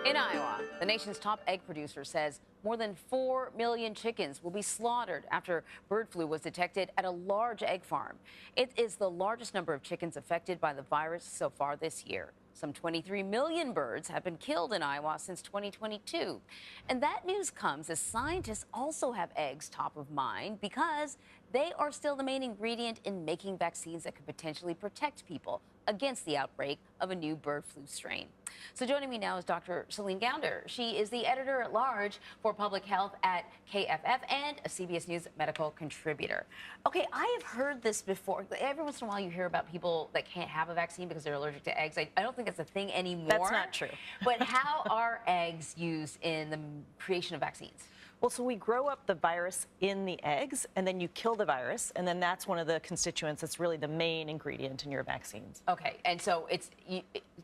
In Iowa, the nation's top egg producer says more than 4 million chickens will be slaughtered after bird flu was detected at a large egg farm. It is the largest number of chickens affected by the virus so far this year. Some 23 million birds have been killed in Iowa since 2022. And that news comes as scientists also have eggs top of mind because they are still the main ingredient in making vaccines that could potentially protect people against the outbreak of a new bird flu strain. So joining me now is Dr. Celine Gounder. She is the editor-at-large for public health at KFF and a CBS News medical contributor. Okay, I have heard this before. Every once in a while you hear about people that can't have a vaccine because they're allergic to eggs. I don't think that's a thing anymore. That's not true. But how are eggs used in the creation of vaccines? Well, so we grow up the virus in the eggs, and then you kill the virus, and then that's one of the constituents that's really the main ingredient in your vaccines. Okay, and so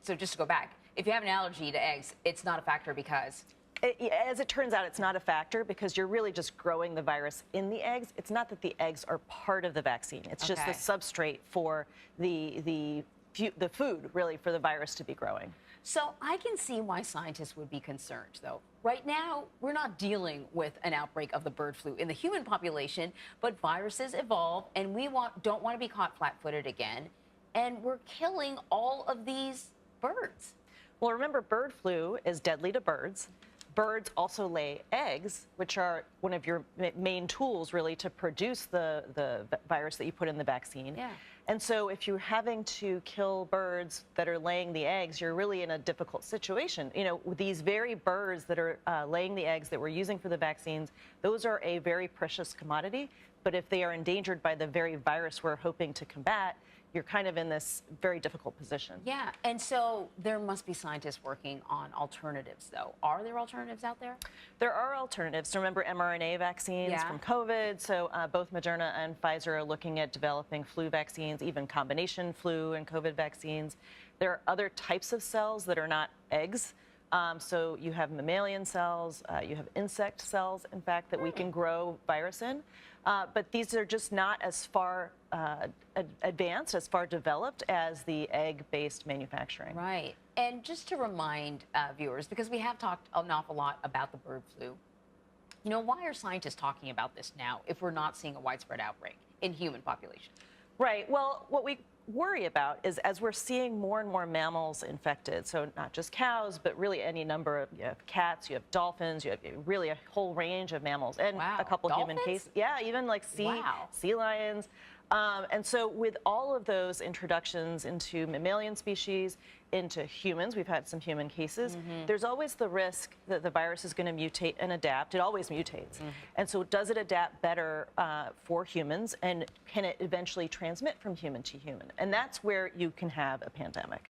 so just to go back, if you have an allergy to eggs, it's not a factor because... As it turns out, it's not a factor because you're really just growing the virus in the eggs. It's not that the eggs are part of the vaccine. It's just the substrate for the food, really, for the virus to be growing. So I can see why scientists would be concerned, though. Right now, we're not dealing with an outbreak of the bird flu in the human population, but viruses evolve, and we don't want to be caught flat-footed again, and we're killing all of these birds. Well, remember, bird flu is deadly to birds. Birds also lay eggs, which are one of your main tools, really, to produce the virus that you put in the vaccine. Yeah. And so if you're having to kill birds that are laying the eggs, you're really in a difficult situation. You know, these very birds that are laying the eggs that we're using for the vaccines, those are a very precious commodity. But if they are endangered by the very virus we're hoping to combat, you're kind of in this very difficult position. Yeah, and so there must be scientists working on alternatives, though. Are there alternatives out there? There are alternatives. So remember mRNA vaccines from COVID. So both Moderna and Pfizer are looking at developing flu vaccines, even combination flu and COVID vaccines. There are other types of cells that are not eggs. So you have mammalian cells, you have insect cells, in fact, that we can grow virus in. But these are just not as far advanced, as far developed as the egg-based manufacturing. Right. And just to remind viewers, because we have talked an awful lot about the bird flu, you know, why are scientists talking about this now if we're not seeing a widespread outbreak in human population? Right. Well, what we worry about is as we're seeing more and more mammals infected, so not just cows, but really any number of, you have cats, you have dolphins, you have really a whole range of mammals, and a couple human cases. Yeah, even like sea lions. And so with all of those introductions into mammalian species, into humans, we've had some human cases, there's always the risk that the virus is going to mutate and adapt. It always mutates. And so does it adapt better for humans, and can it eventually transmit from human to human? And that's where you can have a pandemic.